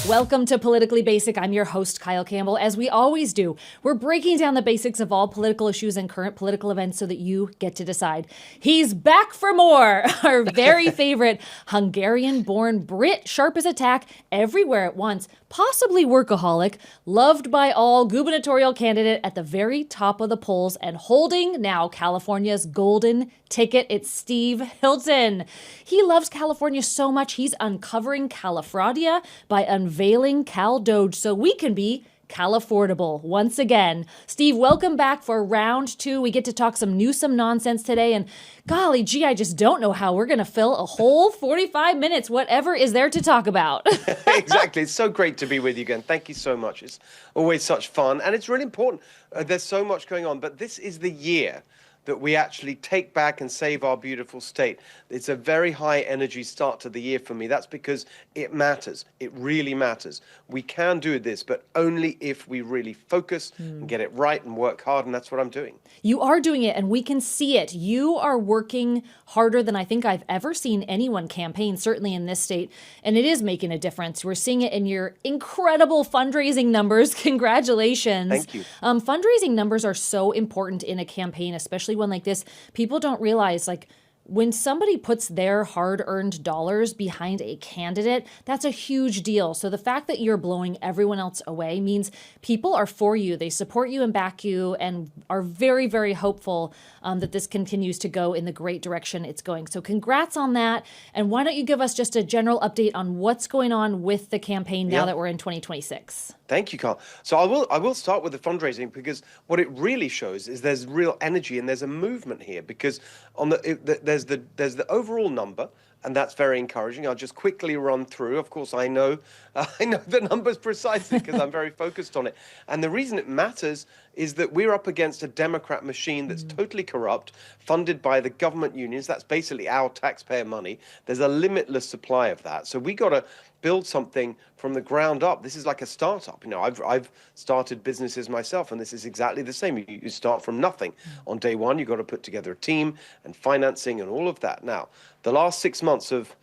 Welcome to Politically Basic. I'm your host, Kyle Campbell. As we always do, we're breaking down the basics of all political issues and current political events so that you get to decide. He's back for more. Our very favorite Hungarian-born Brit, sharp as a tack, everywhere at once, possibly workaholic, loved by all, gubernatorial candidate at the very top of the polls and holding now California's golden ticket. It's Steve Hilton. He loves California so much, he's uncovering Califraudia by unveiling Cal Doge so we can be Califortable once again. Steve, welcome back for round two. We get to talk some Newsom nonsense today, and golly gee, I just don't know how we're going to fill a whole 45 minutes, whatever is there to talk about. Exactly. It's so great to be with you again. Thank you so much. It's always such fun, and it's really important. There's so much going on, but this is the year that we actually take back and save our beautiful state. It's a very high energy start to the year for me. That's because it matters. It really matters. We can do this, but only if we really focus and get it right and work hard, and that's what I'm doing. You are doing it, and we can see it. You are working harder than I think I've ever seen anyone campaign, certainly in this state, and it is making a difference. We're seeing it in your incredible fundraising numbers. Congratulations. Thank you. Fundraising numbers are so important in a campaign, especially one like this. People don't realize, like, when somebody puts their hard-earned dollars behind a candidate, that's a huge deal. So the fact that you're blowing everyone else away means people are for you. They support you and back you and are very, very hopeful that this continues to go in the great direction it's going. So congrats on that. And why don't you give us just a general update on what's going on with the campaign now that we're in 2026? Thank you, Carl. So I will start with the fundraising, because what it really shows is there's real energy and there's a movement here, because on there's the overall number, and that's very encouraging. I'll just quickly run through. Of course, I know the numbers precisely because I'm very focused on it. And the reason it matters is that we're up against a Democrat machine that's totally corrupt, funded by the government unions. That's basically our taxpayer money. There's a limitless supply of that. So we got to build something from the ground up. This is like a startup. You know, I've started businesses myself, and this is exactly the same. You start from nothing. On day one, you've got to put together a team and financing and all of that. Now, the last 6 months of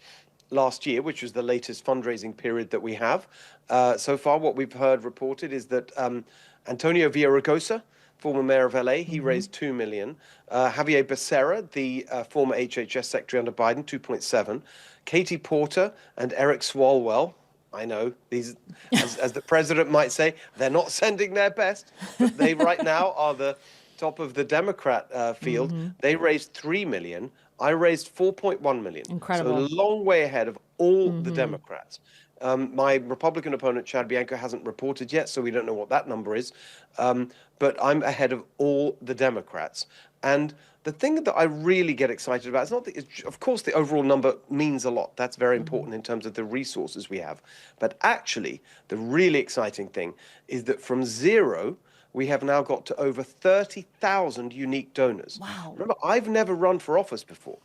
last year, which was the latest fundraising period that we have, so far what we've heard reported is that Antonio Villaraigosa, former mayor of LA, he raised $2 million. Javier Becerra, the former HHS secretary under Biden, 2.7. Katie Porter and Eric Swalwell, I know these, as the president might say, they're not sending their best, but they right now are the top of the Democrat field. They raised $3 million. I raised $4.1 million. Incredible. So a long way ahead of all the Democrats. My Republican opponent, Chad Bianco, hasn't reported yet, so we don't know what that number is. But I'm ahead of all the Democrats. And the thing that I really get excited about is not of course, the overall number means a lot. That's very important in terms of the resources we have. But actually, the really exciting thing is that from zero, we have now got to over 30,000 unique donors. Wow. Remember, I've never run for office before.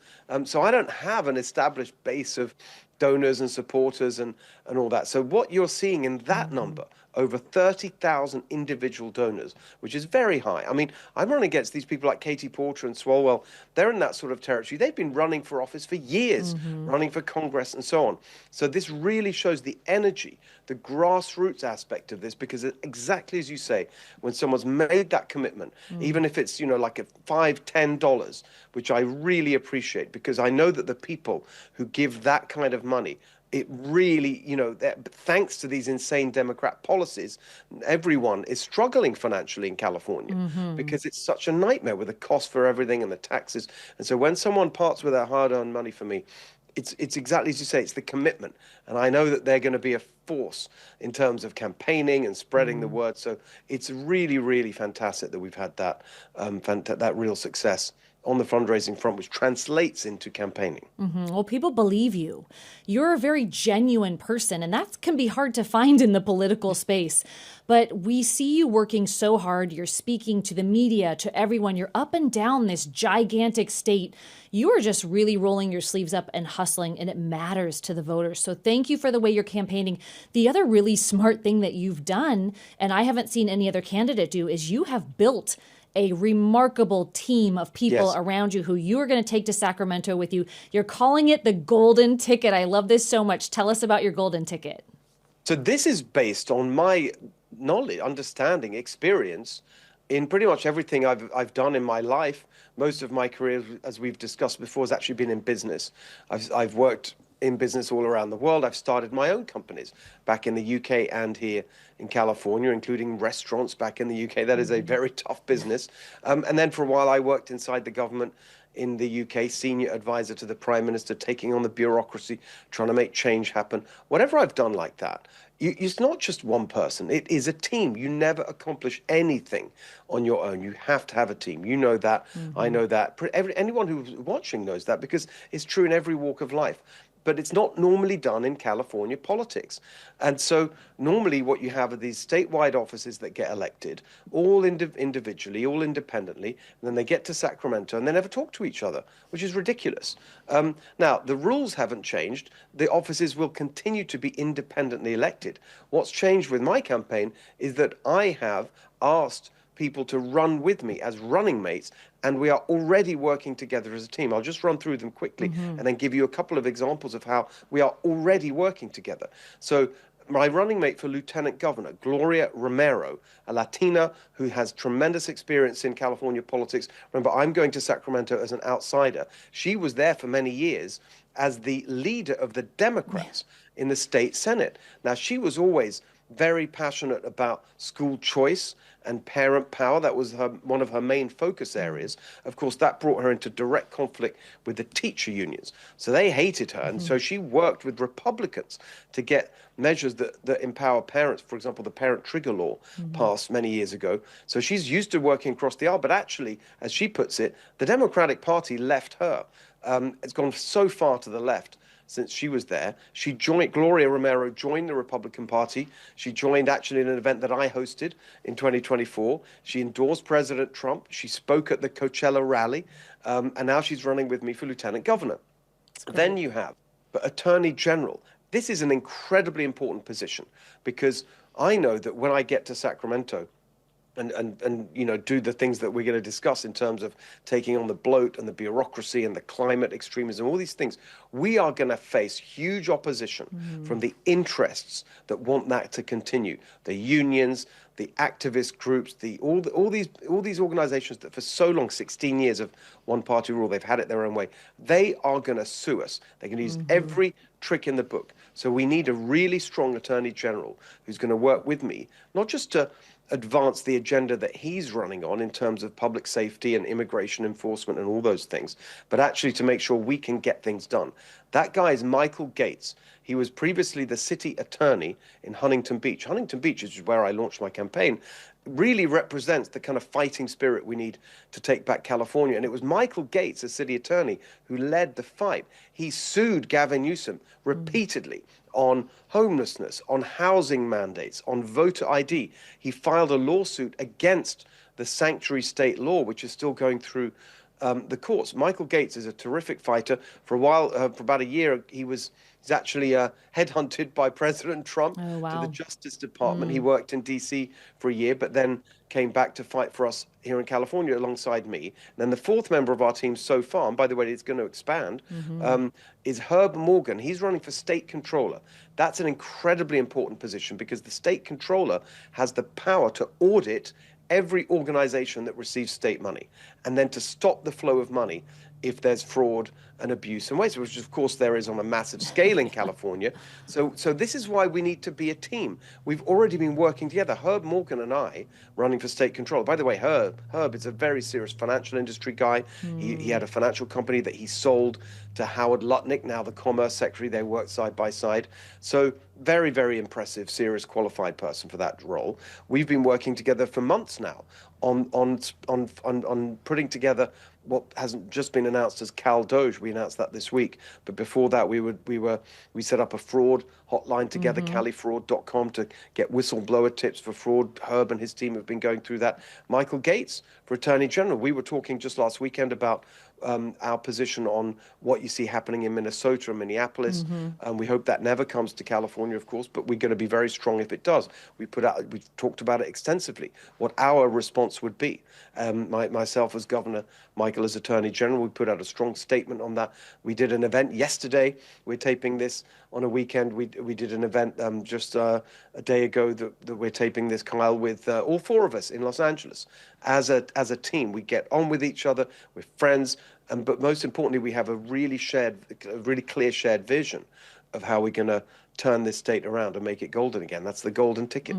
So I don't have an established base of donors and supporters and all that. So what you're seeing in that number, over 30,000 individual donors, which is very high. I mean, I'm running against these people like Katie Porter and Swalwell. They're in that sort of territory. They've been running for office for years, running for Congress and so on. So this really shows the energy, the grassroots aspect of this, because exactly as you say, when someone's made that commitment, even if it's, like a $5, $10, which I really appreciate, because I know that the people who give that kind of money, it really, thanks to these insane Democrat policies, everyone is struggling financially in California because it's such a nightmare with the cost for everything and the taxes. And so when someone parts with their hard-earned money for me, it's exactly as you say, it's the commitment. And I know that they're going to be a force in terms of campaigning and spreading the word. So it's really, really fantastic that we've had that that real success on the fundraising front, which translates into campaigning. Well, people believe you. You're a very genuine person, and that can be hard to find in the political space. But we see you working so hard. You're speaking to the media, to everyone. You're up and down this gigantic state. You are just really rolling your sleeves up and hustling, and it matters to the voters. So thank you for the way you're campaigning. The other really smart thing that you've done, and I haven't seen any other candidate do, is you have built a remarkable team of people around you who you are going to take to Sacramento with you. You're calling it the golden ticket. I love this so much. Tell us about your golden ticket. So this is based on my knowledge, understanding, experience in pretty much everything I've done in my life. Most of my career, as we've discussed before, has actually been in business. I've worked in business all around the world. I've started my own companies back in the UK and here in California, including restaurants back in the UK. That is a very tough business. And then for a while, I worked inside the government in the UK, senior advisor to the Prime Minister, taking on the bureaucracy, trying to make change happen. Whatever I've done like that, it's not just one person. It is a team. You never accomplish anything on your own. You have to have a team. You know that. I know that. Anyone who's watching knows that because it's true in every walk of life. But it's not normally done in California politics. And so normally what you have are these statewide offices that get elected, all individually, all independently, and then they get to Sacramento and they never talk to each other, which is ridiculous. Now, the rules haven't changed. The offices will continue to be independently elected. What's changed with my campaign is that I have asked people to run with me as running mates, and we are already working together as a team. I'll just run through them quickly and then give you a couple of examples of how we are already working together. So my running mate for Lieutenant Governor, Gloria Romero, a Latina who has tremendous experience in California politics. Remember, I'm going to Sacramento as an outsider. She was there for many years as the leader of the Democrats in the state Senate. Now, she was always very passionate about school choice and parent power. That was one of her main focus areas. Of course, that brought her into direct conflict with the teacher unions. So they hated her. And so she worked with Republicans to get measures that empower parents. For example, the Parent Trigger Law passed many years ago. So she's used to working across the aisle. But actually, as she puts it, the Democratic Party left her. It's gone so far to the left since she was there. Gloria Romero joined the Republican Party. She joined actually in an event that I hosted in 2024. She endorsed President Trump. She spoke at the Coachella rally. And now she's running with me for Lieutenant Governor. Then you have Attorney General. This is an incredibly important position because I know that when I get to Sacramento, and you know, do the things that we're going to discuss in terms of taking on the bloat and the bureaucracy and the climate extremism, all these things, we are going to face huge opposition from the interests that want that to continue. The unions, the activist groups, all these organizations that for so long, 16 years of one-party rule, they've had it their own way. They are going to sue us. They're going to use every trick in the book. So we need a really strong attorney general who's going to work with me, not just to advance the agenda that he's running on in terms of public safety and immigration enforcement and all those things, but actually to make sure we can get things done. That guy is Michael Gates. He was previously the city attorney in Huntington Beach. Huntington Beach, which is where I launched my campaign, really represents the kind of fighting spirit we need to take back California. And it was Michael Gates, as city attorney, who led the fight. He sued Gavin Newsom repeatedly on homelessness, on housing mandates, on voter ID. He filed a lawsuit against the sanctuary state law, which is still going through the courts. Michael Gates is a terrific fighter. For a while, for about a year, he's actually headhunted by President Trump to the Justice Department. He worked in D.C. for a year, but then came back to fight for us here in California alongside me. And then the fourth member of our team so far, and by the way, it's going to expand, is Herb Morgan. He's running for state controller. That's an incredibly important position because the state controller has the power to audit every organization that receives state money and then to stop the flow of money if there's fraud and abuse and waste, which of course there is on a massive scale in California. So this is why we need to be a team. We've already been working together. Herb Morgan and I running for state control. By the way, Herb is a very serious financial industry guy. He had a financial company that he sold to Howard Lutnick, now the Commerce Secretary. They worked side by side. So very, very impressive, serious, qualified person for that role. We've been working together for months now on putting together what hasn't just been announced as Cal Doge. We announced that this week, but before that we set up a fraud hotline together, califraud.com, to get whistleblower tips for fraud. Herb and his team have been going through that. Michael Gates for Attorney General. We were talking just last weekend about our position on what you see happening in Minnesota and Minneapolis. And we hope that never comes to California, of course, but we're going to be very strong if it does. We've talked about it extensively, what our response would be. Myself as governor, Michael as Attorney General, we put out a strong statement on that. We did an event yesterday. We're taping this on a weekend. We did an event just a day ago that we're taping this, Kyle, with all four of us in Los Angeles as a team. We get on with each other. We're friends, but most importantly, we have a really clear shared vision of how we're going to turn this state around and make it golden again. That's the golden ticket.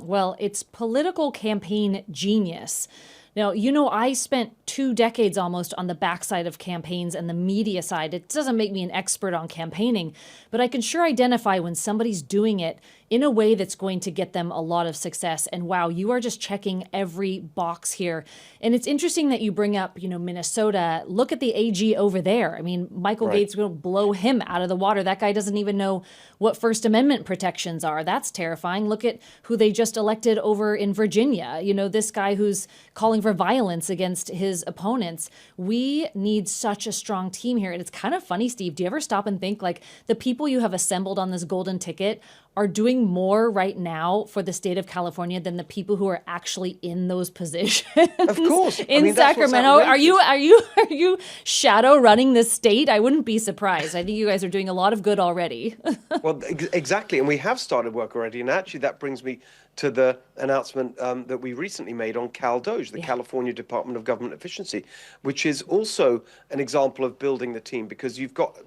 Well, it's political campaign genius. Now, I spent 2 decades almost on the backside of campaigns and the media side. It doesn't make me an expert on campaigning, but I can sure identify when somebody's doing it in a way that's going to get them a lot of success. And wow, you are just checking every box here. And it's interesting that you bring up, Minnesota. Look at the AG over there. I mean, Michael Gates will blow him out of the water. That guy doesn't even know what First Amendment protections are. That's terrifying. Look at who they just elected over in Virginia. This guy who's calling for violence against his opponents. We need such a strong team here. And it's kind of funny, Steve. Do you ever stop and think like the people you have assembled on this golden ticket are doing more right now for the state of California than the people who are actually in those positions? Of course. In Sacramento. Are you shadow running this state? I wouldn't be surprised. I think you guys are doing a lot of good already. Well, exactly. And we have started work already. And actually, that brings me to the announcement that we recently made on CalDOGE, the California Department of Government Efficiency, which is also an example of building the team, because you've got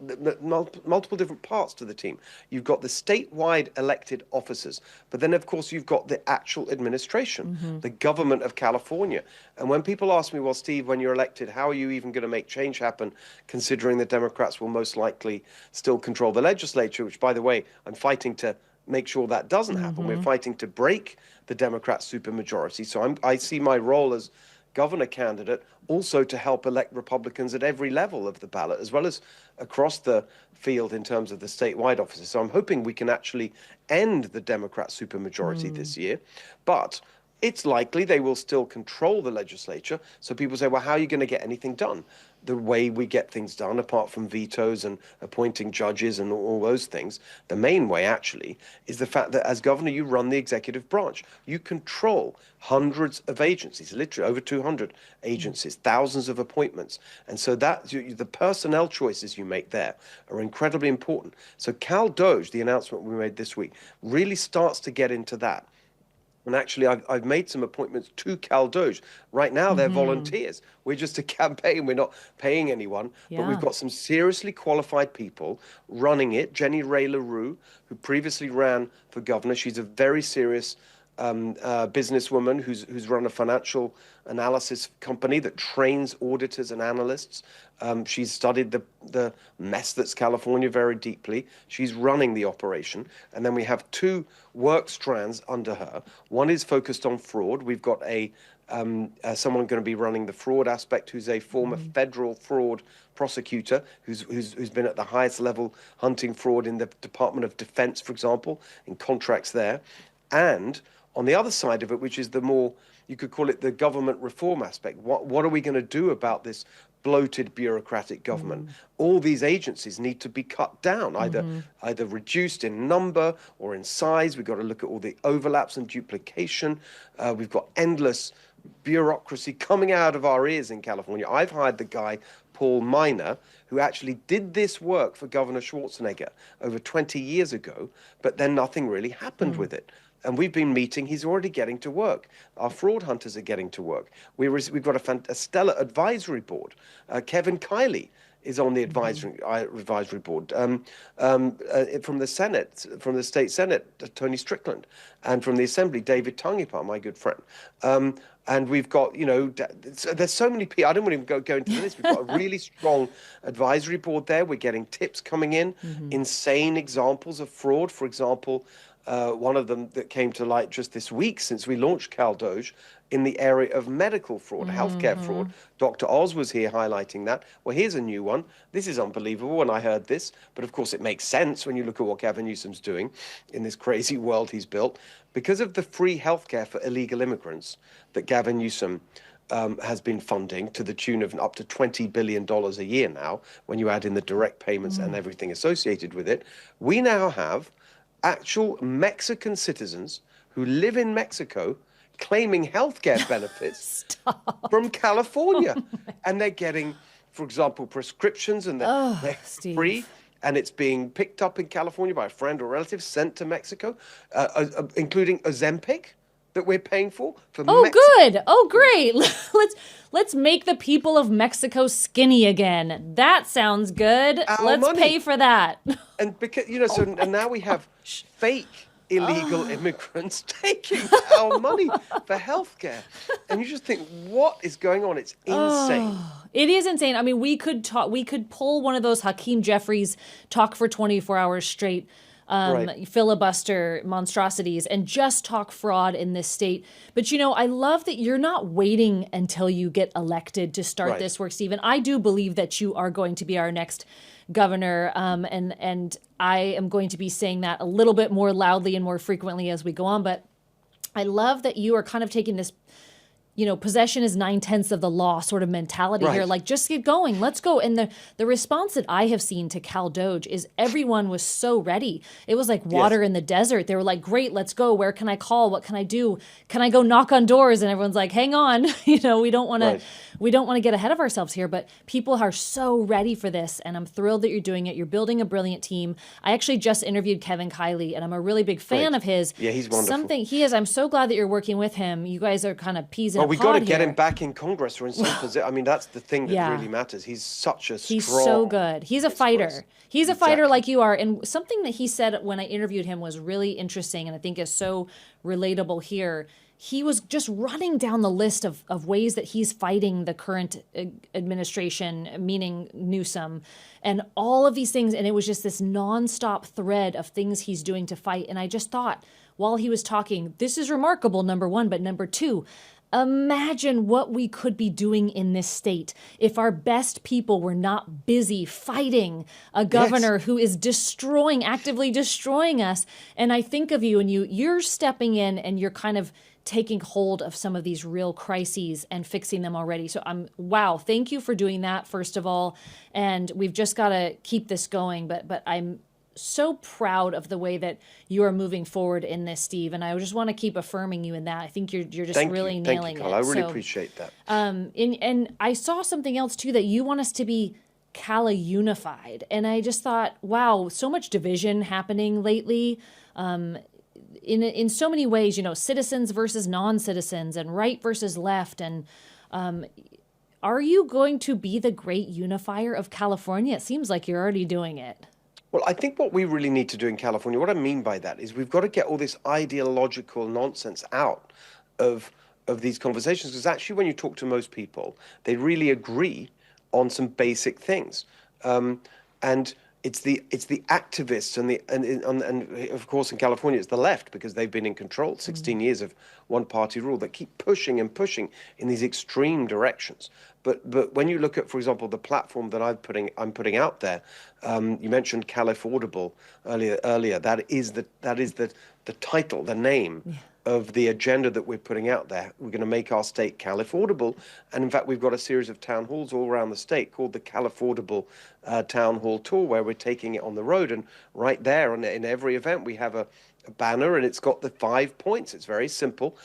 multiple different parts to the team. You've got the statewide elected officers, but then, of course, you've got the actual administration, the government of California. And when people ask me, well, Steve, when you're elected, how are you even going to make change happen, considering the Democrats will most likely still control the legislature, which, by the way, I'm fighting to make sure that doesn't happen. We're fighting to break the Democrat supermajority. So I see my role as governor candidate also to help elect Republicans at every level of the ballot, as well as across the field in terms of the statewide offices. So I'm hoping we can actually end the Democrat supermajority this year. But it's likely they will still control the legislature. So people say, well, how are you going to get anything done? The way we get things done, apart from vetoes and appointing judges and all those things, the main way actually is the fact that as governor, you run the executive branch. You control hundreds of agencies, literally over 200 agencies, thousands of appointments. And so that the personnel choices you make there are incredibly important. So CalDOGE, the announcement we made this week, really starts to get into that. And actually, I've made some appointments to CalDOGE. Right now, they're volunteers. We're just a campaign. We're not paying anyone. But we've got some seriously qualified people running it. Jenny Ray LaRue, who previously ran for governor. She's a very serious businesswoman who's run a financial analysis company that trains auditors and analysts. She's studied the mess that's California very deeply. She's running the operation. And then we have 2 work strands under her. One is focused on fraud. We've got someone going to be running the fraud aspect, who's a former federal fraud prosecutor who's been at the highest level hunting fraud in the Department of Defense, for example, in contracts there. And on the other side of it, which is the more, you could call it the government reform aspect, what are we going to do about this bloated bureaucratic government? All these agencies need to be cut down, either reduced in number or in size. We've got to look at all the overlaps and duplication. We've got endless bureaucracy coming out of our ears in California. I've hired the guy, Paul Miner, who actually did this work for Governor Schwarzenegger over 20 years ago, but then nothing really happened with it. And we've been meeting. He's already getting to work. Our fraud hunters are getting to work. We've got a stellar advisory board. Kevin Kiley is on the advisory board. From the Senate, from the state Senate, Tony Strickland, and from the Assembly, David Tungipa, my good friend. And we've got, there's so many people. I don't want to go into the list. We've got a really strong advisory board there. We're getting tips coming in, insane examples of fraud. For example, one of them that came to light just this week since we launched CalDOGE in the area of medical fraud, healthcare fraud. Dr. Oz was here highlighting that. Well, here's a new one. This is unbelievable when I heard this. But of course, it makes sense when you look at what Gavin Newsom's doing in this crazy world he's built. Because of the free healthcare for illegal immigrants that Gavin Newsom has been funding to the tune of up to $20 billion a year now, when you add in the direct payments and everything associated with it, we now have actual Mexican citizens who live in Mexico claiming healthcare benefits from California. And they're getting, for example, prescriptions, and they're free. and it's being picked up in California by a friend or relative, sent to Mexico, including Ozempic that we're paying for Oh, Mexico. good. Oh, great. Let's make the people of Mexico skinny again. That sounds good. Our Let's money. pay for that. And because and now we have fake illegal immigrants taking our money for healthcare, and you just think, what is going on? It's insane. It is insane. I mean, we could pull one of those Hakeem Jeffries talk for 24 hours straight Right. filibuster monstrosities and just talk fraud in this state. But, I love that you're not waiting until you get elected to start Right. this work, Stephen. I do believe that you are going to be our next governor, and I am going to be saying that a little bit more loudly and more frequently as we go on. But I love that you are kind of taking this, possession is 9/10 of the law sort of mentality here. Right. Like, just get going. Let's go. And the response that I have seen to Cal Doge is everyone was so ready. It was like water in the desert. They were like, great, let's go. Where can I call? What can I do? Can I go knock on doors? And everyone's like, hang on. We don't want to, we don't want to get ahead of ourselves here, but people are so ready for this. And I'm thrilled that you're doing it. You're building a brilliant team. I actually just interviewed Kevin Kiley, and I'm a really big fan of his. Yeah, he's wonderful. Something he is. I'm so glad that you're working with him. You guys are kind of peas in a Well, we pod got to get here. him back in Congress or in some position. I mean, that's the thing that really matters. He's such a strong. He's so good. He's a fighter. He's a fighter like you are. And something that he said when I interviewed him was really interesting and I think is so relatable here. He was just running down the list of ways that he's fighting the current administration, meaning Newsom, and all of these things. And it was just this nonstop thread of things he's doing to fight. And I just thought, while he was talking, this is remarkable, number one. But number two, imagine what we could be doing in this state if our best people were not busy fighting a governor who is actively destroying us. And I think of you, and you're stepping in and you're kind of taking hold of some of these real crises and fixing them already. So wow, thank you for doing that, first of all. And we've just got to keep this going. But I'm so proud of the way that you are moving forward in this, Steve. And I just want to keep affirming you in that. I think you're just really nailing it. Thank you, Carl. I really appreciate that. And I saw something else too, that you want us to be Cala unified. And I just thought, wow, so much division happening lately. In so many ways, citizens versus non-citizens and right versus left. And are you going to be the great unifier of California? It seems like you're already doing it. Well, I think what we really need to do in California, what I mean by that is we've got to get all this ideological nonsense out of these conversations, because actually when you talk to most people, they really agree on some basic things. And it's the activists and of course in California it's the left, because they've been in control 16 years of one party rule, that keep pushing and pushing in these extreme directions. But when you look at, for example, the platform that I'm putting out there, you mentioned Califordable earlier. That is the title, the name of the agenda that we're putting out there. We're going to make our state Califordable, and in fact, we've got a series of town halls all around the state called the Califordable Town Hall Tour, where we're taking it on the road. And right there, in every event, we have a banner, and it's got the 5 points. It's very simple.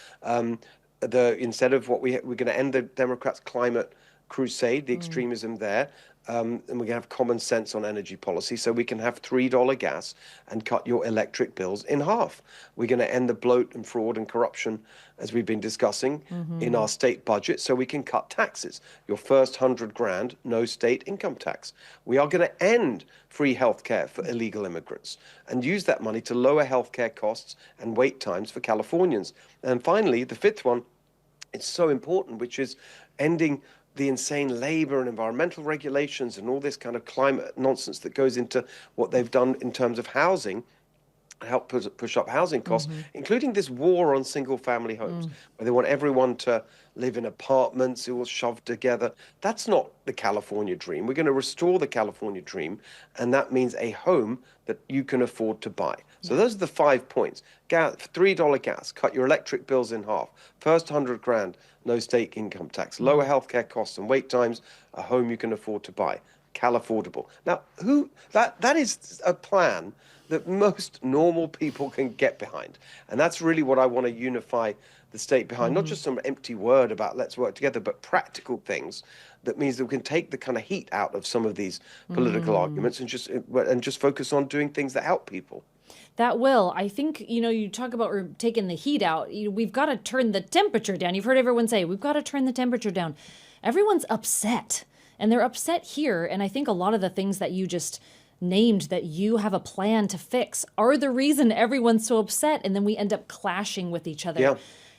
Instead of what we're going to end the Democrats' climate crusade, the extremism there, and we're going to have common sense on energy policy, so we can have $3 gas and cut your electric bills in half. We're going to end the bloat and fraud and corruption, as we've been discussing, in our state budget, so we can cut taxes. Your first $100,000, no state income tax. We are going to end free healthcare for illegal immigrants and use that money to lower healthcare costs and wait times for Californians. And finally, the fifth one, it's so important, which is ending the insane labor and environmental regulations and all this kind of climate nonsense that goes into what they've done in terms of housing, help push up housing costs, including this war on single-family homes, where they want everyone to live in apartments, all shoved together. That's not the California dream. We're going to restore the California dream, and that means a home that you can afford to buy. So those are the 5 points. $3 gas, cut your electric bills in half. First $100,000, no state income tax. Lower healthcare costs and wait times, a home you can afford to buy. Califordable. Now, that is a plan that most normal people can get behind. And that's really what I want to unify the state behind, not just some empty word about let's work together, but practical things that means that we can take the kind of heat out of some of these political arguments and just focus on doing things that help people. That will. I think, you talk about taking the heat out. We've got to turn the temperature down. You've heard everyone say, we've got to turn the temperature down. Everyone's upset, and they're upset here. And I think a lot of the things that you just named that you have a plan to fix are the reason everyone's so upset. And then we end up clashing with each other. Yeah.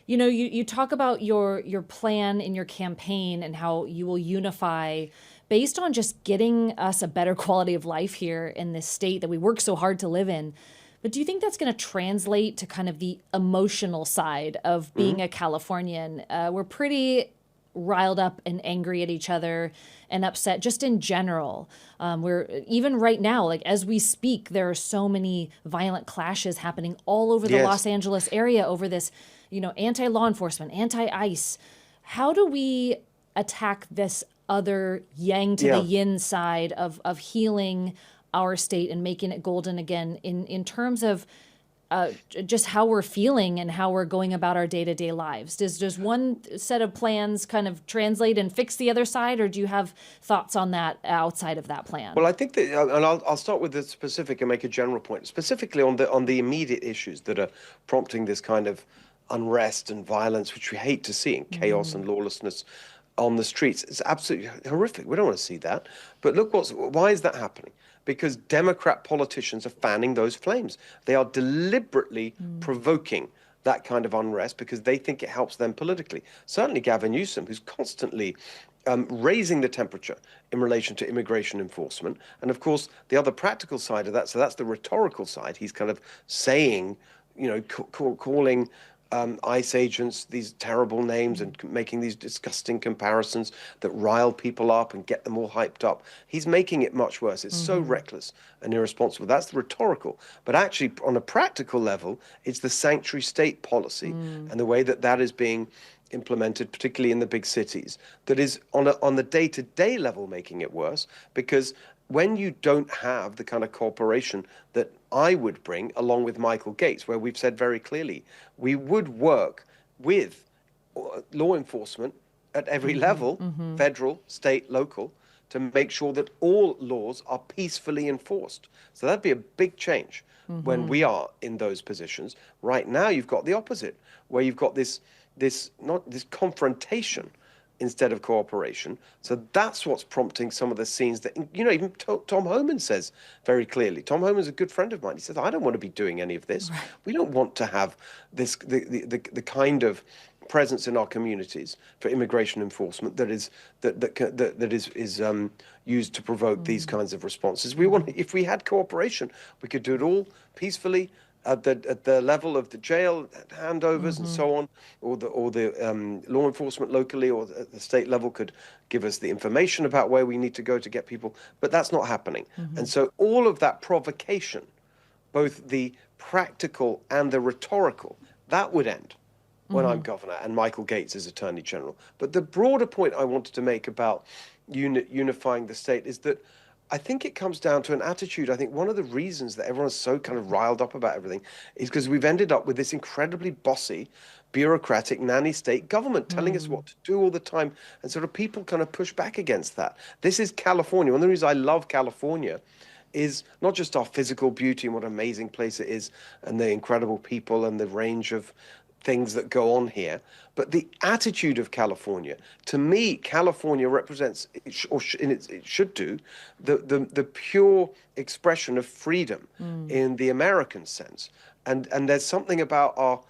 You talk about your plan in your campaign and how you will unify based on just getting us a better quality of life here in this state that we work so hard to live in. But do you think that's going to translate to kind of the emotional side of being a Californian? We're pretty riled up and angry at each other and upset just in general. We're even right now, like as we speak, there are so many violent clashes happening all over the Los Angeles area over this, anti-law enforcement, anti-ICE. How do we attack this other yang to the yin side of healing our state and making it golden again in terms of just how we're feeling and how we're going about our day-to-day lives? Does one set of plans kind of translate and fix the other side, or do you have thoughts on that outside of that plan? Well, I think that, and I'll start with the specific and make a general point, specifically on the immediate issues that are prompting this kind of unrest and violence, which we hate to see, and chaos and lawlessness on the streets. It's absolutely horrific. We don't want to see that. But look, why is that happening? Because Democrat politicians are fanning those flames. They are deliberately provoking that kind of unrest because they think it helps them politically. Certainly Gavin Newsom, who's constantly raising the temperature in relation to immigration enforcement. And of course, the other practical side of that, so that's the rhetorical side. He's kind of saying, calling ICE agents these terrible names and making these disgusting comparisons that rile people up and get them all hyped up. He's making it much worse. It's so reckless and irresponsible. That's the rhetorical. But actually, on a practical level, it's the sanctuary state policy and the way that that is being implemented, particularly in the big cities, that is on the day-to-day level making it worse, because when you don't have the kind of cooperation that I would bring along with Michael Gates, where we've said very clearly we would work with law enforcement at every level, federal, state, local, to make sure that all laws are peacefully enforced. So that'd be a big change when we are in those positions. Right now, you've got the opposite, where you've got this confrontation instead of cooperation. So that's what's prompting some of the scenes that, even Tom Homan says very clearly. Tom Homan's a good friend of mine. He says, I don't want to be doing any of this. Right. We don't want to have this the kind of presence in our communities for immigration enforcement that is used to provoke these kinds of responses. We want, if we had cooperation, we could do it all peacefully at the level of the jail handovers and so on, or the law enforcement locally or at the state level could give us the information about where we need to go to get people. But that's not happening. And so all of that provocation, both the practical and the rhetorical, that would end when I'm governor and Michael Gates is attorney general. But the broader point I wanted to make about unifying the state is that I think it comes down to an attitude. I think one of the reasons that everyone's so kind of riled up about everything is because we've ended up with this incredibly bossy, bureaucratic, nanny state government telling us what to do all the time. And sort of people kind of push back against that. This is California. One of the reasons I love California is not just our physical beauty and what an amazing place it is and the incredible people and the range of things that go on here, but the attitude of California. To me, California represents, it should do, the pure expression of freedom in the American sense. And there's something about our,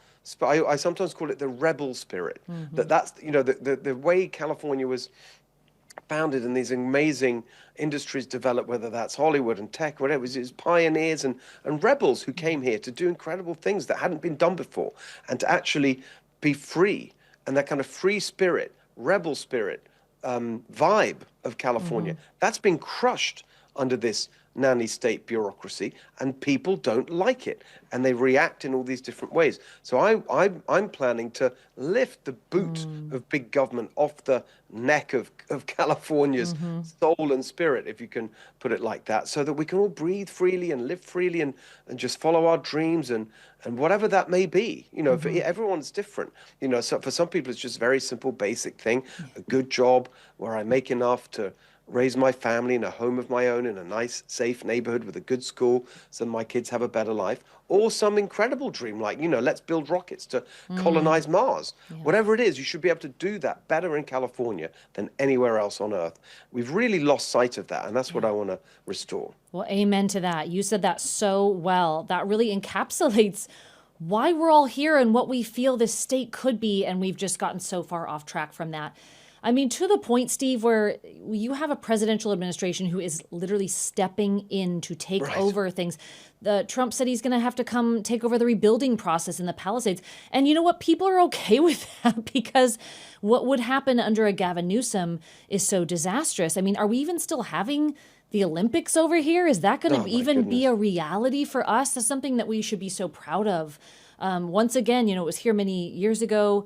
I sometimes call it the rebel spirit, that's, the way California was founded and these amazing industries developed, whether that's Hollywood and tech, whatever, it was pioneers and rebels who came here to do incredible things that hadn't been done before and to actually be free. And that kind of free spirit, rebel spirit, vibe of California, that's been crushed under this nanny state bureaucracy, and people don't like it, and they react in all these different ways. So I'm planning to lift the boot of big government off the neck of California's soul and spirit, if you can put it like that, so that we can all breathe freely and live freely and just follow our dreams and whatever that may be. For everyone's different. So for some people it's just a very simple, basic thing, a good job where I make enough to raise my family in a home of my own in a nice, safe neighborhood with a good school so my kids have a better life, or some incredible dream like, let's build rockets to colonize Mars. Yeah. Whatever it is, you should be able to do that better in California than anywhere else on Earth. We've really lost sight of that, and that's what I want to restore. Well, amen to that. You said that so well. That really encapsulates why we're all here and what we feel this state could be, and we've just gotten so far off track from that. I mean, to the point, Steve, where you have a presidential administration who is literally stepping in to take over things. Trump said he's going to have to come take over the rebuilding process in the Palisades. And you know what? People are okay with that because what would happen under a Gavin Newsom is so disastrous. I mean, are we even still having the Olympics over here? Is that going to even be a reality for us? That's something that we should be so proud of. Once again, it was here many years ago.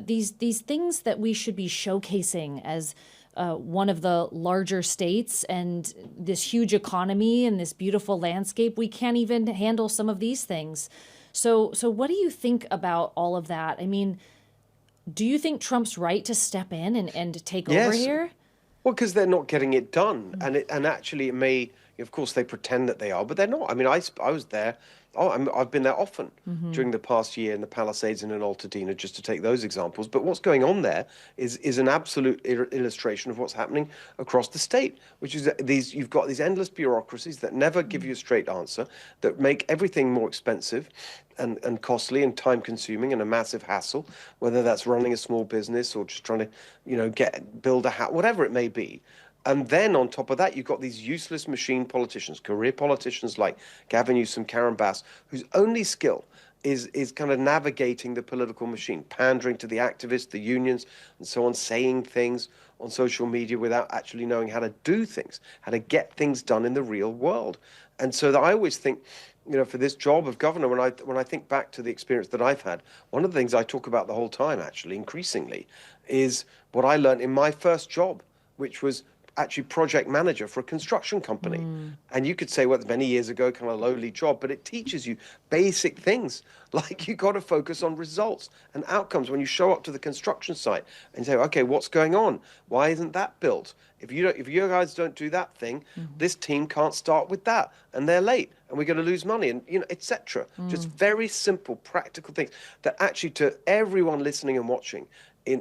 These things that we should be showcasing as one of the larger states and this huge economy and this beautiful landscape, we can't even handle some of these things. So what do you think about all of that? I mean, do you think Trump's right to step in and take over here? Well, because they're not getting it done. And actually it may, of course, they pretend that they are, but they're not. I mean, I was there. I've been there often during the past year in the Palisades and in Altadena, just to take those examples. But what's going on there is an absolute illustration of what's happening across the state, which is you've got these endless bureaucracies that never give you a straight answer, that make everything more expensive and costly and time-consuming and a massive hassle, whether that's running a small business or just trying to, build a house, whatever it may be. And then on top of that, you've got these useless machine politicians, career politicians like Gavin Newsom, Karen Bass, whose only skill is kind of navigating the political machine, pandering to the activists, the unions, and so on, saying things on social media without actually knowing how to do things, how to get things done in the real world. And so I always think, for this job of governor, when I think back to the experience that I've had, one of the things I talk about the whole time, actually, increasingly, is what I learned in my first job, which was actually project manager for a construction company. And you could say, well, many years ago, kind of a lowly job, but it teaches you basic things. Like you got to focus on results and outcomes when you show up to the construction site and say, okay, what's going on? Why isn't that built? If you guys don't do that thing, this team can't start with that, and they're late, and we're going to lose money, and etc. Just very simple, practical things that actually, to everyone listening and watching,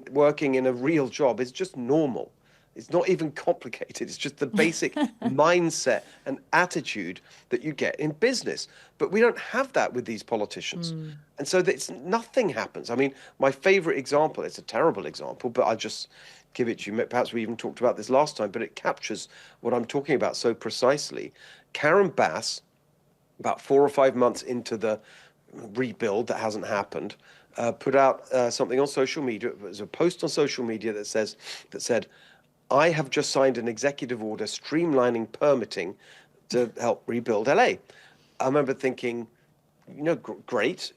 working in a real job, is just normal. It's not even complicated. It's just the basic mindset and attitude that you get in business. But we don't have that with these politicians. And so nothing happens. I mean, my favorite example, it's a terrible example, but I'll just give it to you. Perhaps we even talked about this last time, but it captures what I'm talking about so precisely. Karen Bass, about 4 or 5 months into the rebuild that hasn't happened, put out something on social media. It was a post on social media that said, I have just signed an executive order streamlining permitting to help rebuild LA. I remember thinking, great,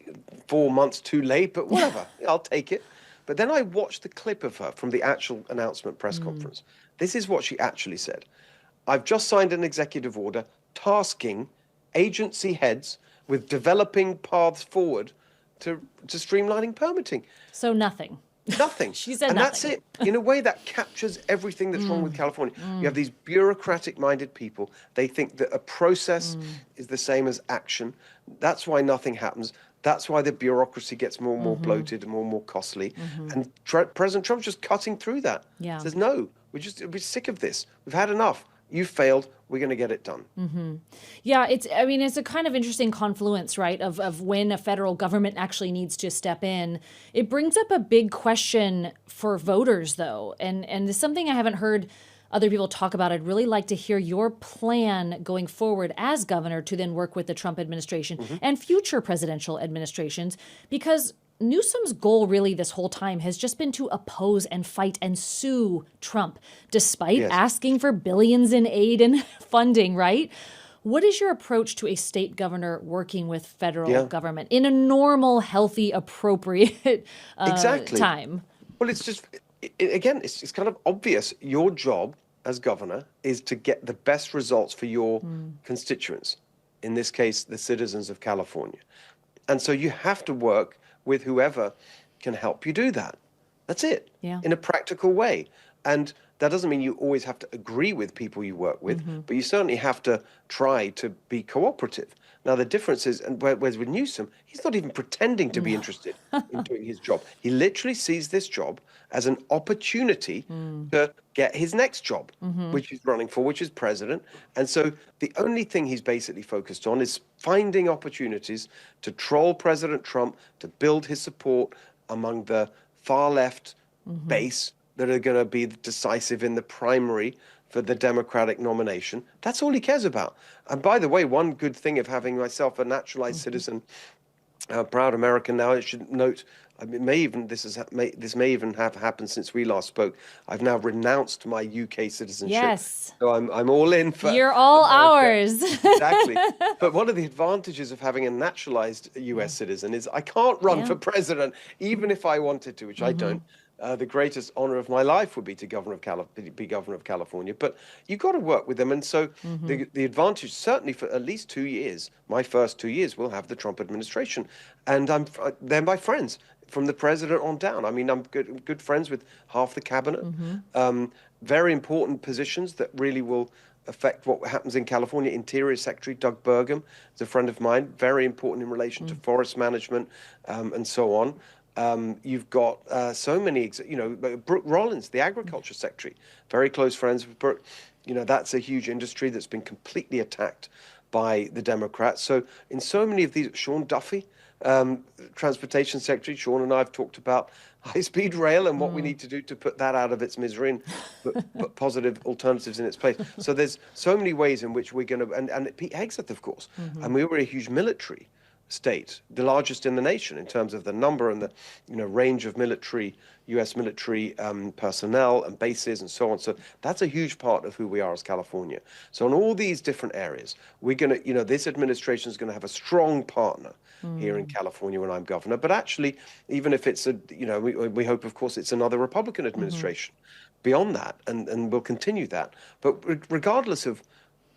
4 months too late, but whatever, I'll take it. But then I watched the clip of her from the actual announcement press conference. This is what she actually said. I've just signed an executive order tasking agency heads with developing paths forward to streamlining permitting. So nothing. Nothing. She said and nothing. That's it. In a way, that captures everything that's wrong with California. You have these bureaucratic-minded people. They think that a process is the same as action. That's why nothing happens. That's why the bureaucracy gets more and more bloated and more costly. And President Trump's just cutting through that. Yeah. Says, no, we're sick of this. We've had enough. You failed. We're going to get it done. Yeah, it's a kind of interesting confluence, right, of when a federal government actually needs to step in. It brings up a big question for voters, though, and it's something I haven't heard other people talk about. I'd really like to hear your plan going forward as governor to then work with the Trump administration and future presidential administrations, because Newsom's goal really this whole time has just been to oppose and fight and sue Trump, despite asking for billions in aid and funding, right? What is your approach to a state governor working with federal government in a normal, healthy, appropriate time? Well, it's just, again, it's kind of obvious. Your job as governor is to get the best results for your constituents, in this case, the citizens of California. And so you have to work with whoever can help you do that. That's it, in a practical way. And that doesn't mean you always have to agree with people you work with, but you certainly have to try to be cooperative. Now, the difference is, and whereas with Newsom, he's not even pretending to be interested in doing his job. He literally sees this job as an opportunity to get his next job, which he's running for, which is president. And so the only thing he's basically focused on is finding opportunities to troll President Trump, to build his support among the far left base that are going to be decisive in the primary for the Democratic nomination. That's all he cares about. And by the way, one good thing of having myself a naturalized citizen, proud American now, I should note, I mean, this may even have happened since we last spoke. I've now renounced my UK citizenship. Yes. So I'm all in for... You're all ours. Exactly. But one of the advantages of having a naturalized US citizen is I can't run for president, even if I wanted to, which I don't. The greatest honor of my life would be to be governor of California. But you've got to work with them. And so the advantage, certainly for at least 2 years, my first 2 years, will have the Trump administration. And they're my friends from the president on down. I mean, I'm good friends with half the cabinet. Very important positions that really will affect what happens in California. Interior Secretary Doug Burgum is a friend of mine, very important in relation to forest management and so on. You've got so many, Brooke Rollins, the Agriculture Secretary, very close friends with Brooke. That's a huge industry that's been completely attacked by the Democrats. So in so many of these, Sean Duffy, Transportation Secretary, Sean and I have talked about high-speed rail and what we need to do to put that out of its misery and put positive alternatives in its place. So there's so many ways in which we're going to, and Pete Hegseth, of course, and we were a huge military state, the largest in the nation in terms of the number and the range of U.S. military personnel and bases and so on. So that's a huge part of who we are as California. So in all these different areas, we're going to, this administration is going to have a strong partner here in California when I'm governor. But actually, even if it's we hope, of course, it's another Republican administration beyond that, and we'll continue that. But regardless of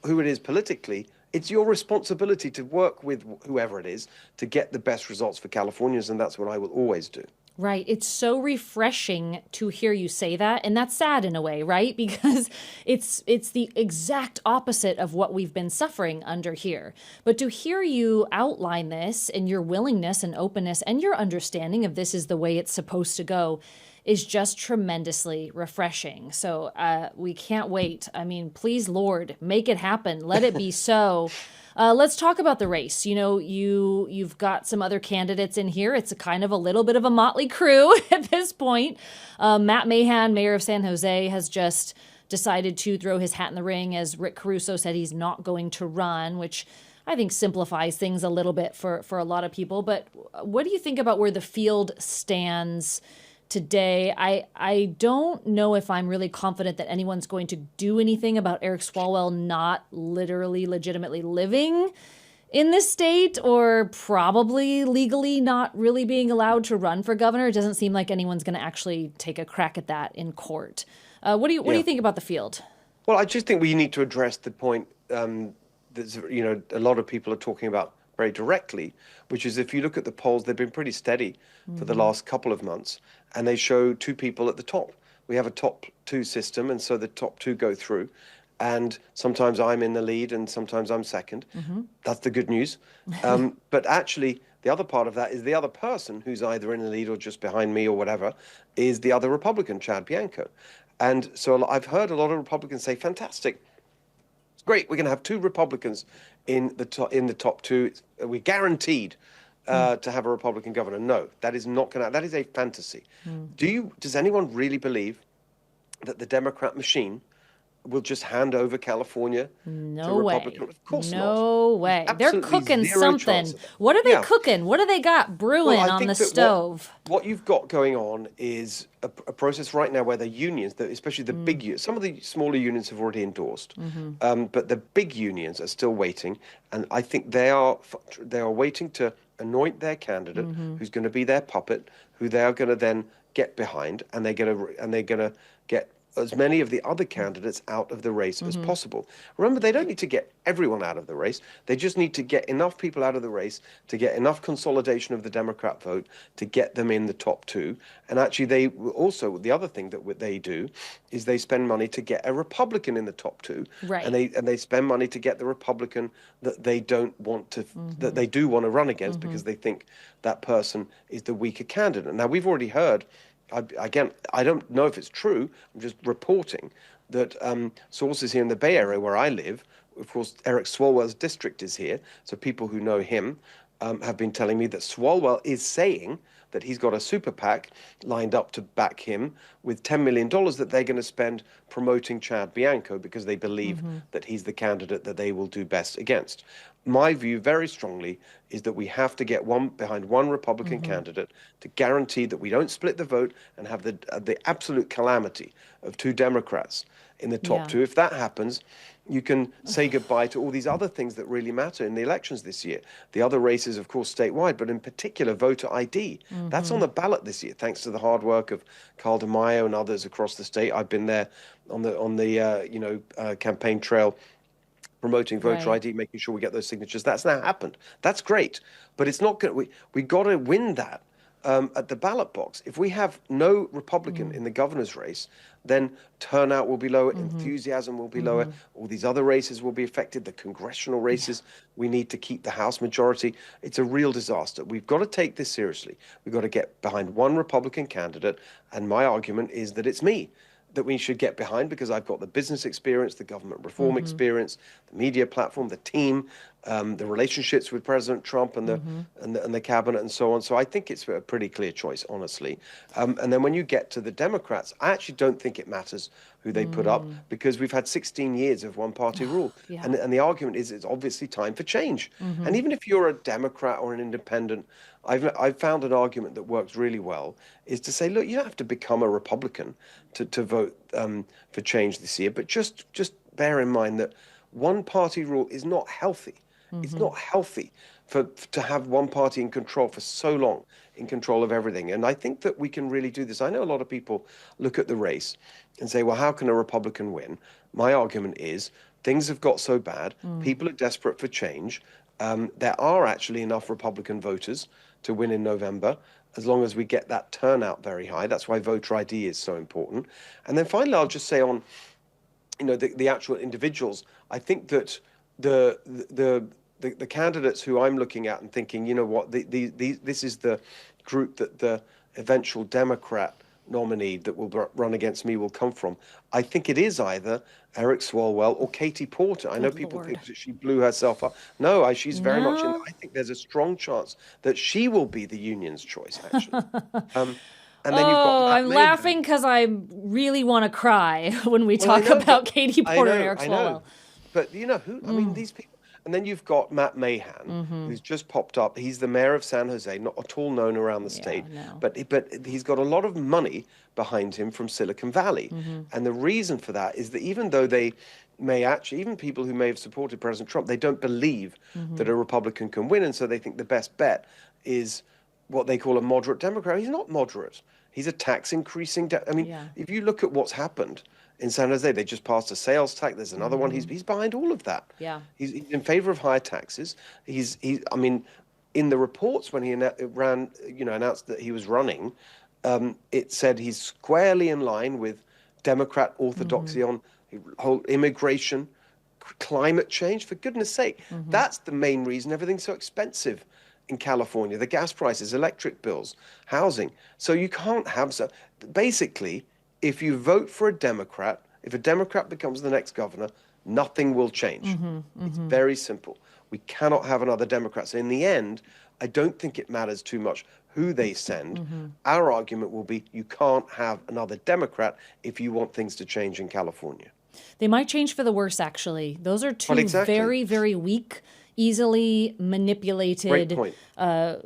who it is politically, it's your responsibility to work with whoever it is to get the best results for Californians, and that's what I will always do. Right. It's so refreshing to hear you say that. And that's sad in a way, right? Because it's the exact opposite of what we've been suffering under here. But to hear you outline this and your willingness and openness and your understanding of this is the way it's supposed to go is just tremendously refreshing. So we can't wait. I mean, please, Lord, make it happen. Let it be so. Let's talk about the race. You've got some other candidates in here. It's a kind of a little bit of a motley crew at this point. Matt Mahan, mayor of San Jose, has just decided to throw his hat in the ring, as Rick Caruso said he's not going to run, which I think simplifies things a little bit for a lot of people. But what do you think about where the field stands today? I don't know if I'm really confident that anyone's going to do anything about Eric Swalwell not literally legitimately living in this state, or probably legally not really being allowed to run for governor. It doesn't seem like anyone's going to actually take a crack at that in court. What do you think about the field? Well, I just think we need to address the point that's a lot of people are talking about very directly, which is if you look at the polls, they've been pretty steady for the last couple of months, and they show two people at the top. We have a top two system, and so the top two go through, and sometimes I'm in the lead and sometimes I'm second. That's the good news. But actually, the other part of that is the other person who's either in the lead or just behind me or whatever is the other Republican, Chad Bianco. And so I've heard a lot of Republicans say, fantastic, it's great, we're going to have two Republicans in the top two. We're guaranteed to have a Republican governor. No, that is not going to. That is a fantasy. Does anyone really believe that the Democrat machine will just hand over California to No way. Republican. Of course not. No There's way. They're absolutely cooking zero chance something. of that. What are they Yeah. cooking? What do they got Well, brewing I on the think that what stove? what you've got going on is a process right now where the unions, especially the big unions, some of the smaller unions have already endorsed, but the big unions are still waiting, and I think they are waiting to anoint their candidate, who's going to be their puppet, who they are going to then get behind, and they're going to get as many of the other candidates out of the race as possible. Remember, they don't need to get everyone out of the race. They just need to get enough people out of the race to get enough consolidation of the Democrat vote to get them in the top two. And actually, they also, the other thing that they do is they spend money to get a Republican in the top two. Right. And they spend money to get the Republican that they don't want to, that they do want to run against because they think that person is the weaker candidate. Now, we've already heard, again, I don't know if it's true. I'm just reporting that sources here in the Bay Area where I live, of course, Eric Swalwell's district is here, so people who know him have been telling me that Swalwell is saying that he's got a super PAC lined up to back him with $10 million that they're going to spend promoting Chad Bianco because they believe that he's the candidate that they will do best against. My view very strongly is that we have to get behind one Republican candidate to guarantee that we don't split the vote and have the absolute calamity of two Democrats in the top two. If that happens, you can say goodbye to all these other things that really matter in the elections this year. The other races, of course, statewide, but in particular, voter ID. That's on the ballot this year, thanks to the hard work of Carl DeMaio and others across the state. I've been there on the campaign trail promoting voter ID, making sure we get those signatures. That's now happened. That's great, but it's not good. We got to win that at the ballot box. If we have no Republican in the governor's race, then turnout will be lower, enthusiasm will be lower, all these other races will be affected, the congressional races, we need to keep the House majority. It's a real disaster. We've got to take this seriously. We've got to get behind one Republican candidate, and my argument is that it's me that we should get behind because I've got the business experience, the government reform experience, the media platform, the team, the relationships with President Trump and the cabinet and so on. So I think it's a pretty clear choice, honestly. And then when you get to the Democrats, I actually don't think it matters who they put up because we've had 16 years of one-party rule. And the argument is it's obviously time for change. And even if you're a Democrat or an independent, I've found an argument that works really well is to say, look, you don't have to become a Republican to vote for change this year, but just bear in mind that one-party rule is not healthy. It's not healthy to have one party in control for so long, in control of everything. And I think that we can really do this. I know a lot of people look at the race and say, well, how can a Republican win? My argument is things have got so bad. People are desperate for change. There are actually enough Republican voters to win in November, as long as we get that turnout very high. That's why voter ID is so important. And then finally, I'll just say on, the actual individuals, I think that the candidates who I'm looking at and thinking, you know what, this is the group that the eventual Democrat nominee that will run against me will come from. I think it is either Eric Swalwell or Katie Porter. I know people think that she blew herself up. No, she's very much in. I think there's a strong chance that she will be the union's choice, actually. And then you've got Matt I'm Mayhem. laughing because I really want to cry when we talk about Katie Porter and Eric Swalwell. But you know who? I mean, these people. And then you've got Matt Mayhem, who's just popped up. He's the mayor of San Jose, not at all known around the state, but he's got a lot of money behind him from Silicon Valley. And the reason for that is that even though they may actually, even people who may have supported President Trump, they don't believe that a Republican can win. And so they think the best bet is what they call a moderate Democrat. He's not moderate. He's a tax increasing. If you look at what's happened in San Jose, they just passed a sales tax. There's another one. He's behind all of that. Yeah. He's in favor of higher taxes. In the reports when he announced that he was running, it said he's squarely in line with Democrat orthodoxy on whole immigration, climate change. For goodness sake, that's the main reason everything's so expensive in California. The gas prices, electric bills, housing. So you can't have so. Basically, if you vote for a Democrat, if a Democrat becomes the next governor, nothing will change. It's very simple. We cannot have another Democrat. So in the end, I don't think it matters too much who they send. Our argument will be you can't have another Democrat if you want things to change in California. They might change for the worse, actually. Those are two Well, exactly. very, very weak, easily Great manipulated, point. I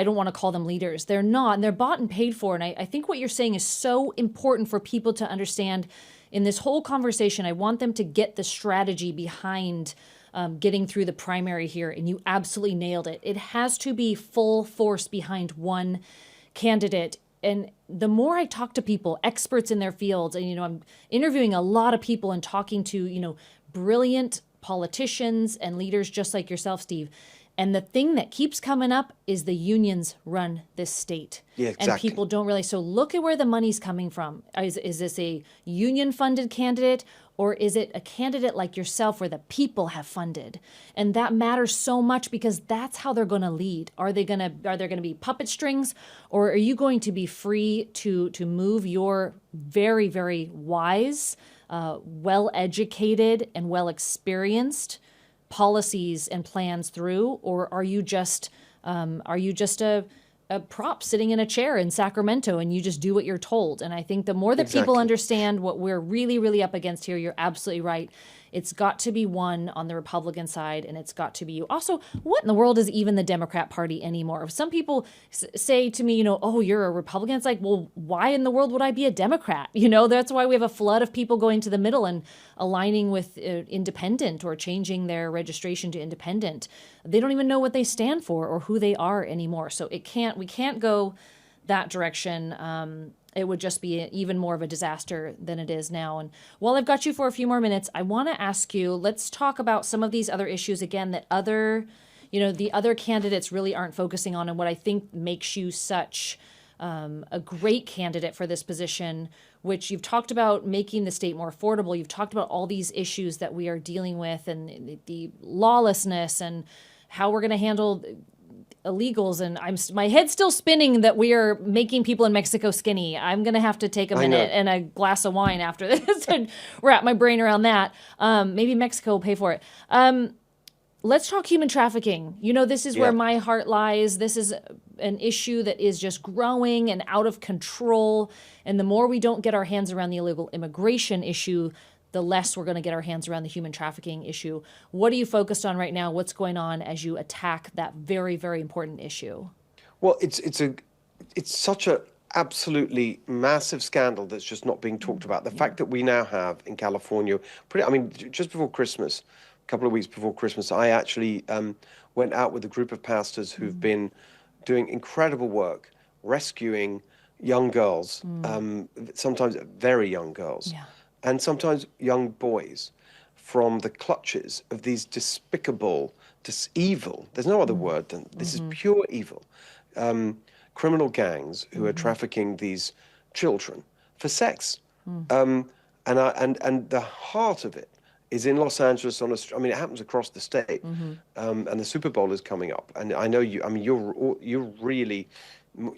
don't want to call them leaders. They're not, and they're bought and paid for. And I think what you're saying is so important for people to understand in this whole conversation. I want them to get the strategy behind getting through the primary here, and you absolutely nailed it. It has to be full force behind one candidate. And the more I talk to people, experts in their fields, and I'm interviewing a lot of people and talking to brilliant politicians and leaders just like yourself, Steve. And the thing that keeps coming up is the unions run this state. Yeah, exactly. And people don't realize. So look at where the money's coming from. Is this a union-funded candidate, or is it a candidate like yourself where the people have funded? And that matters so much because that's how they're going to lead. Are there going to be puppet strings, or are you going to be free to move your very, very wise, well-educated, and well-experienced policies and plans through, or are you just a prop sitting in a chair in Sacramento and you just do what you're told? And I think the more that people understand what we're really, really up against here, you're absolutely right. It's got to be one on the Republican side, and it's got to be you. Also, what in the world is even the Democrat Party anymore? Some people say to me, oh, you're a Republican. It's like, well, why in the world would I be a Democrat? That's why we have a flood of people going to the middle and aligning with independent or changing their registration to independent. They don't even know what they stand for or who they are anymore. So we can't go that direction. It would just be even more of a disaster than it is now. And while I've got you for a few more minutes, I want to ask you, let's talk about some of these other issues again that the other candidates really aren't focusing on, and what I think makes you such a great candidate for this position, which you've talked about making the state more affordable. You've talked about all these issues that we are dealing with and the lawlessness and how we're going to handle illegals, and my head's still spinning that we are making people in Mexico skinny. I'm going to have to take a minute and a glass of wine after this and wrap my brain around that. Maybe Mexico will pay for it. Let's talk human trafficking. This is where my heart lies. This is an issue that is just growing and out of control. And the more we don't get our hands around the illegal immigration issue, the less we're going to get our hands around the human trafficking issue. What are you focused on right now? What's going on as you attack that very, very important issue? Well, it's such a absolutely massive scandal that's just not being talked about. The fact that we now have in California, just before Christmas, a couple of weeks before Christmas, I actually went out with a group of pastors who've been doing incredible work rescuing young girls, sometimes very young girls. Yeah. And sometimes young boys from the clutches of these despicable, evil, there's no other word than this is pure evil, criminal gangs who are trafficking these children for sex. And the heart of it is in Los Angeles. It happens across the state. And the Super Bowl is coming up. And I know you're really,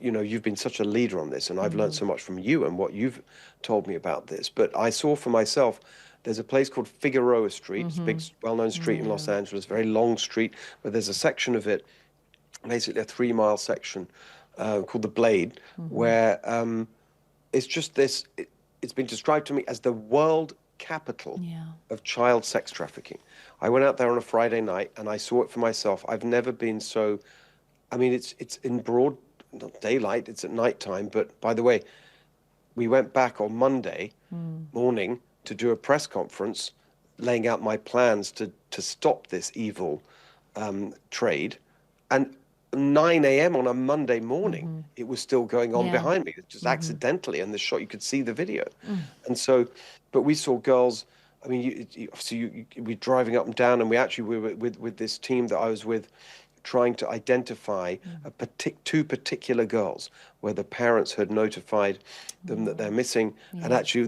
you've been such a leader on this, and I've learned so much from you and what you've told me about this. But I saw for myself, there's a place called Figueroa Street. It's a big, well-known street in Los Angeles, very long street, but there's a section of it, basically a 3-mile section called the Blade, where it's just this, it's been described to me as the world capital of child sex trafficking. I went out there on a Friday night and I saw it for myself. I've never been so, it's in broad not daylight, it's at nighttime. But by the way, we went back on Monday morning to do a press conference laying out my plans to stop this evil trade. And 9 a.m. on a Monday morning, it was still going on behind me, just accidentally. And the shot, you could see the video. And so, but we saw girls, we're driving up and down, and we were with this team that I was with, trying to identify two particular girls where the parents had notified them that they're missing. And actually,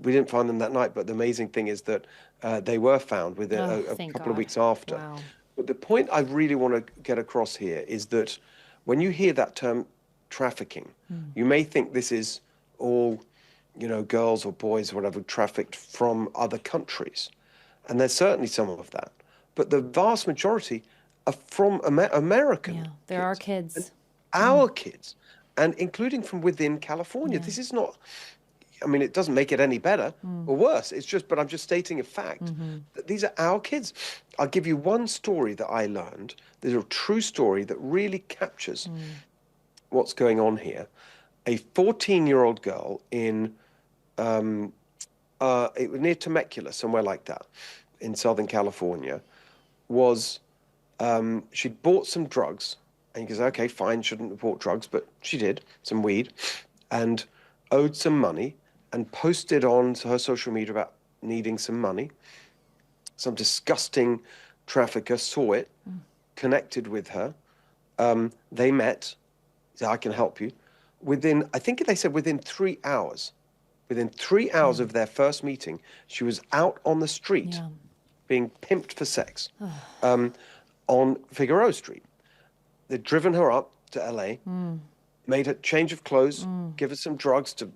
we didn't find them that night, but the amazing thing is that they were found within a couple of weeks after. Wow. But the point I really want to get across here is that when you hear that term trafficking, you may think this is all, girls or boys or whatever trafficked from other countries. And there's certainly some of that. But the vast majority are from American kids. There are kids. Our kids, and including from within California. This is not, I mean, it doesn't make it any better or worse. It's just, but I'm just stating a fact that these are our kids. I'll give you one story that I learned. There's a true story that really captures what's going on here. A 14-year-old girl in it was near Temecula, somewhere like that, in Southern California, was she'd bought some drugs, and he goes, okay, fine, shouldn't have bought drugs, but she did, some weed, and owed some money, and posted on to her social media about needing some money. Some disgusting trafficker saw it, connected with her. They met, said, I can help you. I think they said within 3 hours. Within 3 hours of their first meeting, she was out on the street being pimped for sex on Figueroa Street. They'd driven her up to LA, made her change of clothes, give her some drugs to,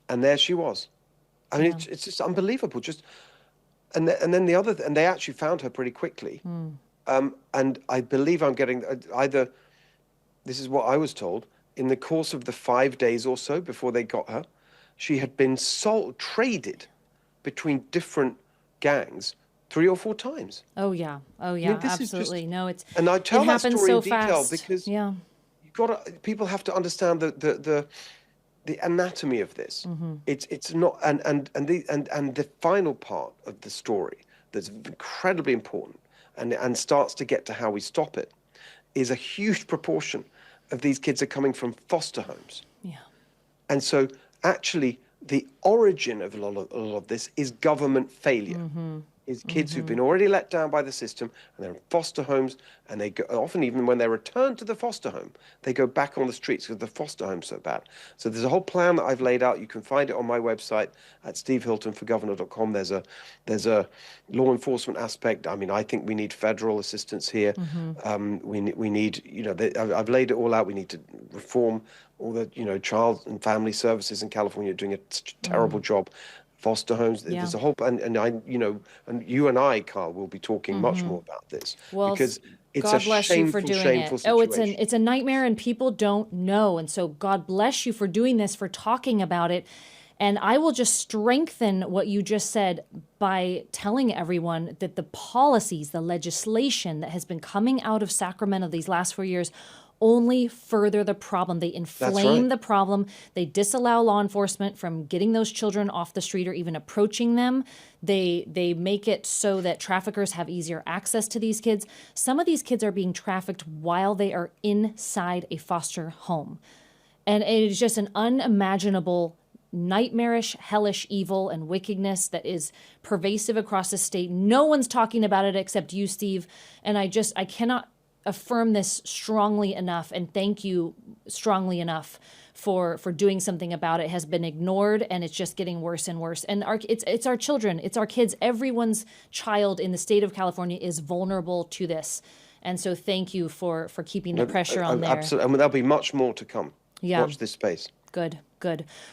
and there she was. I mean, it's just unbelievable. And they actually found her pretty quickly. And I believe I'm getting either, this is what I was told, in the course of the 5 days or so before they got her, she had been traded between different gangs 3 or 4 times. Oh yeah, absolutely. And I tell that story so in detail fast. because people have to understand the anatomy of this. It's not, and the final part of the story that's incredibly important and starts to get to how we stop it is a huge proportion of these kids are coming from foster homes. Yeah. And so actually the origin of a lot of this is government failure. Is kids who've been already let down by the system, and they're in foster homes, and they go, often even when they're returned to the foster home, they go back on the streets because the foster home's so bad. So there's a whole plan that I've laid out. You can find it on my website at stevehiltonforgovernor.com. There's a law enforcement aspect. I mean, I think we need federal assistance here. We need, I've laid it all out. We need to reform all the, child and family services in California are doing such a terrible job. Foster homes, there's a whole, and I, and you and I, Carl, will be talking much more about this because it's God a bless you for doing shameful it. situation. It's a nightmare, and people don't know, and so God bless you for doing this, for talking about it. And I will just strengthen what you just said by telling everyone that the policies, the legislation that has been coming out of Sacramento these last 4 years only further the problem. They inflame the problem. They disallow law enforcement from getting those children off the street or even approaching them. They make it so that traffickers have easier access to these kids. Some of these kids are being trafficked while they are inside a foster home. And it is just an unimaginable, nightmarish, hellish evil and wickedness that is pervasive across the state. No one's talking about it except you, Steve. And I cannot affirm this strongly enough and thank you strongly enough for doing something about it. It has been ignored, and it's just getting worse and worse. And it's our children, it's our kids. Everyone's child in the state of California is vulnerable to this. And so thank you for keeping the pressure on there. Absolutely. And there'll be much more to come. Yeah. Watch this space. Good.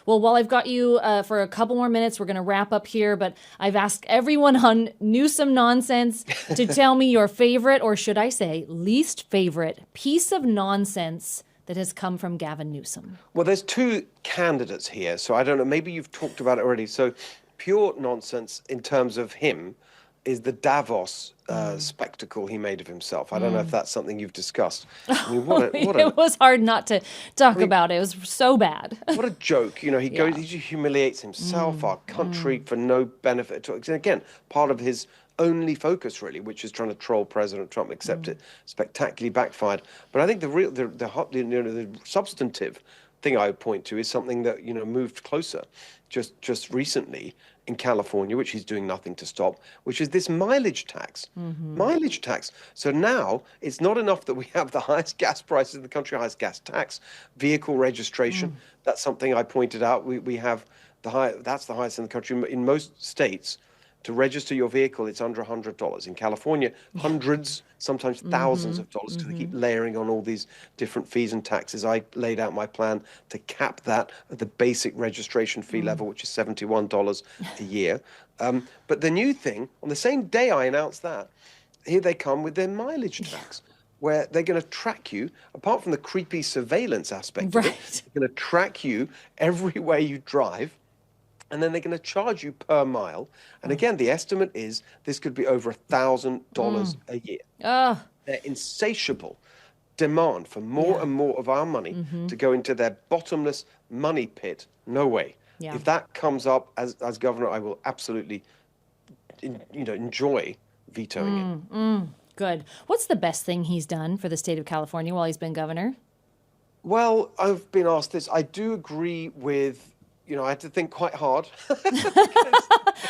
Well, while I've got you for a couple more minutes, we're going to wrap up here, but I've asked everyone on Newsom Nonsense to tell me your favorite, or should I say least favorite, piece of nonsense that has come from Gavin Newsom. Well, there's 2 candidates here, so I don't know, maybe you've talked about it already. So pure nonsense in terms of him is the Davos spectacle he made of himself. I don't know if that's something you've discussed. I mean, it was hard not to talk about it. It was so bad. What a joke. He goes, he humiliates himself, our country, for no benefit. And again, part of his only focus, really, which is trying to troll President Trump, except it spectacularly backfired. But I think the substantive thing I would point to is something that, moved closer just recently in California, which he's doing nothing to stop, which is this mileage tax. Mileage tax. So now it's not enough that we have the highest gas prices in the country, highest gas tax, vehicle registration. That's something I pointed out. We have that's the highest in the country. In most states, to register your vehicle, it's under $100. In California, hundreds, sometimes thousands of dollars, because they keep layering on all these different fees and taxes. I laid out my plan to cap that at the basic registration fee level, which is $71 a year. But the new thing, on the same day I announced that, here they come with their mileage tax, where they're going to track you, apart from the creepy surveillance aspect of it, they're going to track you everywhere you drive. and then they're going to charge you per mile. And again, the estimate is this could be over $1,000 a year. They're insatiable demand for more and more of our money to go into their bottomless money pit. No way. Yeah. If that comes up as governor, I will absolutely, enjoy vetoing it. Good. What's the best thing he's done for the state of California while he's been governor? Well, I've been asked this. I do agree with, I had to think quite hard.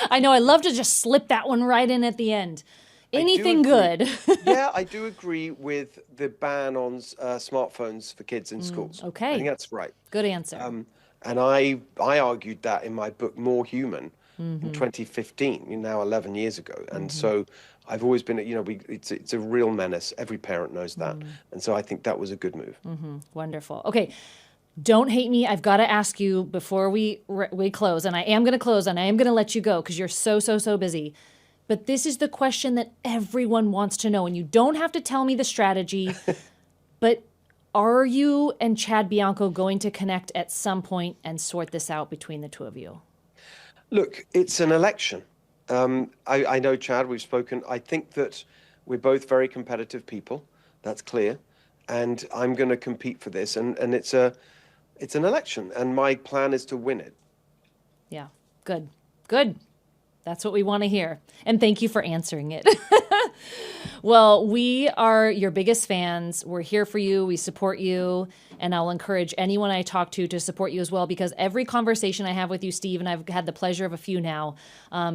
I know. I love to just slip that one right in at the end. Anything good. Yeah, I do agree with the ban on smartphones for kids in schools. Okay. I think that's right. Good answer. And I argued that in my book, More Human, in 2015, now 11 years ago. And so I've always been, it's a real menace. Every parent knows that. And so I think that was a good move. Wonderful. Okay. Don't hate me. I've got to ask you before we close, and I am going to close, and I am going to let you go because you're so busy. But this is the question that everyone wants to know, and you don't have to tell me the strategy, but are you and Chad Bianco going to connect at some point and sort this out between the two of you? Look, it's an election. I know Chad, we've spoken. I think that we're both very competitive people. That's clear. And I'm going to compete for this. And it's an election. And my plan is to win it. Yeah. Good. That's what we want to hear. And thank you for answering it. Well, we are your biggest fans. We're here for you. We support you. And I'll encourage anyone I talk to support you as well, because every conversation I have with you, Steve, and I've had the pleasure of a few now,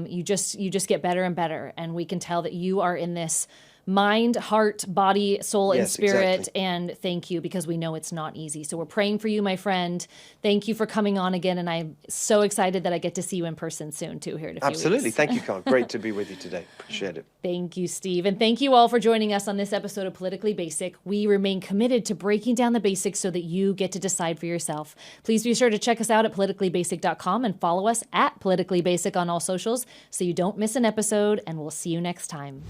you just get better and better. And we can tell that you are in this mind, heart, body, soul, and spirit. Exactly. And thank you, because we know it's not easy. So we're praying for you, my friend. Thank you for coming on again. And I'm so excited that I get to see you in person soon, too, here in a few Absolutely. weeks. Thank you, Carl. Great to be with you today. Appreciate it. Thank you, Steve. And thank you all for joining us on this episode of Politically Basic. We remain committed to breaking down the basics so that you get to decide for yourself. Please be sure to check us out at politicallybasic.com and follow us at Politically Basic on all socials so you don't miss an episode. And we'll see you next time.